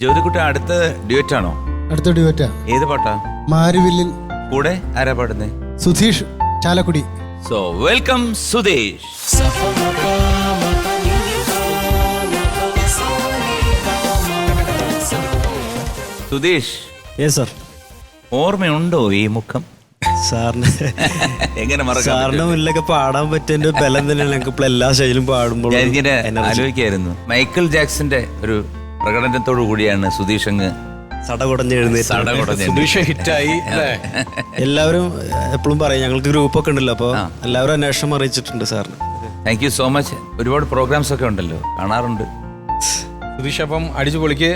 ജ്യോതികുട്ടി അടുത്ത ഡ്യുവറ്റ് ആണോ? അടുത്ത ഡ്യുവറ്റാ. ഏത് പാട്ടാ? മാരുവില്ലിൽ. കൂടെ ആരാ പാടുന്നേ? സുധീഷ് ചാലക്കുടി. So welcome Sudheesh. സുധീഷ്, ഓർമ്മയുണ്ടോ ഈ മുഖം? സാറിന് എങ്ങനെ സാറിന്റെ മുന്നിലൊക്കെ പാടാൻ പറ്റിയ ബലം തന്നെയാണ് ഞങ്ങൾക്ക് എല്ലാ സ്റ്റേജിലും പാടുമ്പോൾ. ഞാനിങ്ങനെ ആലോചിക്കായിരുന്നു, മൈക്കിൾ ജാക്സന്റെ ഒരു പ്രകടനത്തോടു കൂടിയാണ് സുധീഷ് അങ്ങ് ഹിറ്റായി. എല്ലാവരും എപ്പോഴും പറയും, ഞങ്ങൾക്ക് ഗ്രൂപ്പൊക്കെ ഉണ്ടല്ലോ, അപ്പോൾ എല്ലാവരും അന്വേഷണം അറിയിച്ചിട്ടുണ്ട് സാറിന്. Thank you so much. ഒരുപാട് പ്രോഗ്രാംസ് ഒക്കെ ഉണ്ടല്ലോ, കാണാറുണ്ട്. സുധീഷ്, അപ്പം അടിച്ചു പൊളിക്ക്.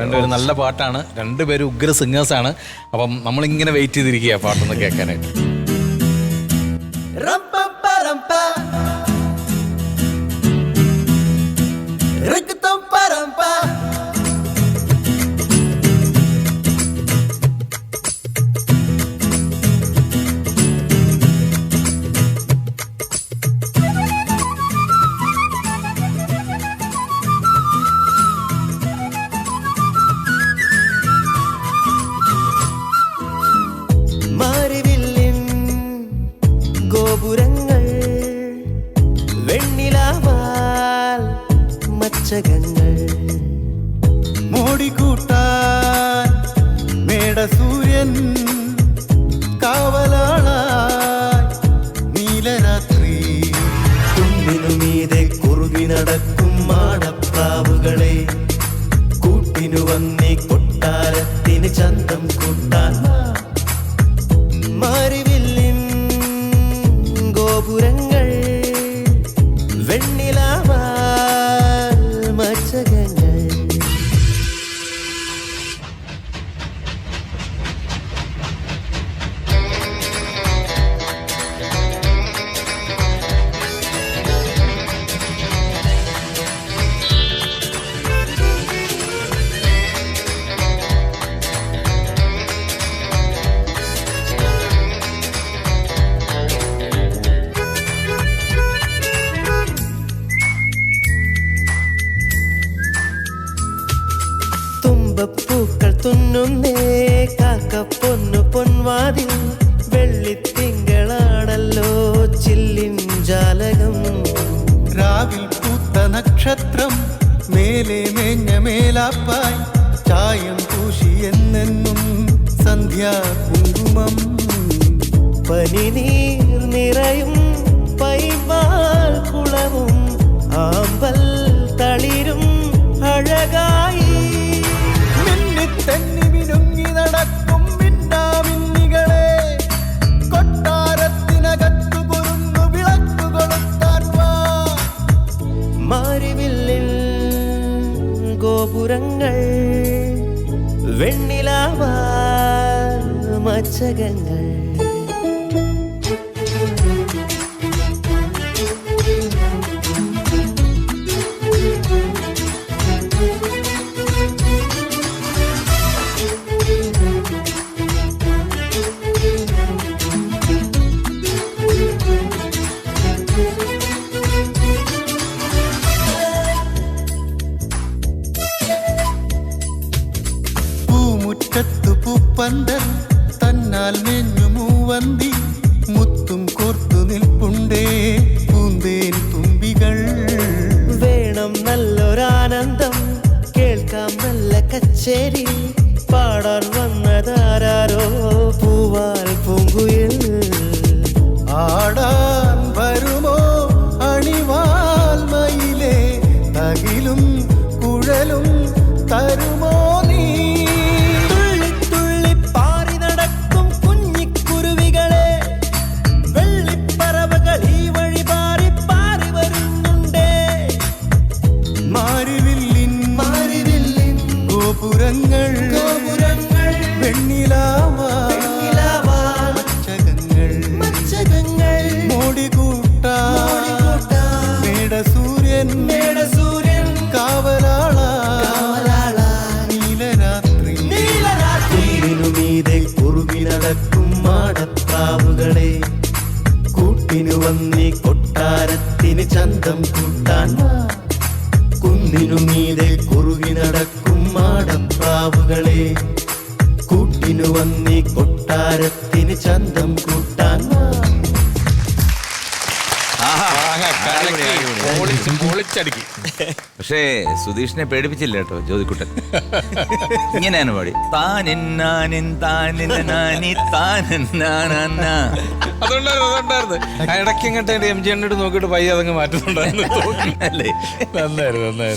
രണ്ടുപേരും നല്ല പാട്ടാണ്, രണ്ടുപേരും ഉഗ്ര സിംഗേഴ്സ് ആണ്. അപ്പം നമ്മളിങ്ങനെ വെയിറ്റ് ചെയ്തിരിക്കുക പാട്ടൊന്ന് കേൾക്കാനായിട്ട്. ഗോപുരങ്ങൾ വെണ്ണിലാവാൽ മച്ചകങ്ങൾ മോടിക്കൂട്ടാൻ മേടസൂര്യൻ കാവലാളായി നീലരാത്രി. കുന്നിനുമീതെ കുറുകി നടക്കും മാടപ്രാവുകളെ കൂട്ടിനു വന്നേ കൊട്ടാരത്തിന് ചന്തം കൂട്ടാൻ. മാരിവില്ലിൻ ഗോപുരങ്ങൾ വെണ്ണിലാവാൽ മച്ചകങ്ങൾ. തുമ്പപ്പൂക്കൾ തുന്നുന്നേ കാക്ക പൊന്നു പൊൻവാതിൽ. വെള്ളിത്തിങ്കളാണല്ലോ ചില്ലിൻ ജാലകം. രാവിൽ പൂത്ത നക്ഷത്രം മേലെ മേഞ്ഞ മേലാപ്പായി ചായം പൂശി എന്നെന്നും സന്ധ്യാ കുങ്കുമം. പനിനീർ നിറയും പൈവാൽ കുളവും ആമ്പൽ തളിരും അഴകായി. തെന്നി മിനുങ്ങി നടക്കും മിന്നാമിന്നികളെ കൊട്ടാരത്തിനകത്തു പൊരുന്നു വിളക്കു കൊളുത്താൻ വാ. മാരിവില്ലിൽ ഗോപുരങ്ങൾ വെണ്ണിലാവാൽ മച്ചകങ്ങൾ. പൂപ്പന്തർ തന്നാൽ മെഞ്ഞു മൂവന്തി മുത്തും കോർത്തു നിൽപ്പുണ്ടേ പൂന്തേൻ തുമ്പികൾ. വേണം നല്ലൊരാനന്ദം, കേൾക്കാം നല്ല കച്ചേരി. പാടാൻ വന്നതാരോ പൂവാൽ പൂങ്കുയിൽ. ആടാൻ വരുമോ അണിവാൽ മയിലേ തകിലും കുഴലും തരുമോ നീ. ഗോപുരങ്ങൾ വെണ്ണിലാവാൽ മച്ചകങ്ങൾ. മോടിക്കൂട്ടാൻ മേടസൂര്യൻ കാവലാളായി നീലരാത്രി. കുന്നിനുമീതെ കുറുകി നടക്കും മാടപ്രാവുകളെ കൂട്ടിനു വന്നേ കൊട്ടാരത്തിന് ചന്തം കൂട്ടാൻ. കുന്നിനുമീതെ കുറുകി നടക്കും മാട മാടപ്രാവുകളെ കൂട്ടിനു വന്നീ കൊട്ടാരത്തിന് ചന്തം കൂട്ടാൻ വാ. ആഹാ. ആകെ കലക്കി, പൊളിച്ചടുക്കി. പക്ഷേ സുധീഷിനെ പേടിപ്പിച്ചില്ല കേട്ടോ ജ്യോതിക്കുട്ടൻ. ഇങ്ങനെയാണ് പാടി താനിന്നാനിൻ താനിന്നാനി താനിന്നാനാ. അതുണ്ടായിരുന്നു ഇടയ്ക്ക് ഇങ്ങോട്ട് എം ജി എണ്ണോട് നോക്കിയിട്ട് പയ്യെ അതങ്ങ് മാറ്റുന്നുണ്ടായിരുന്നു. അല്ലേ? നന്നായിരുന്നു.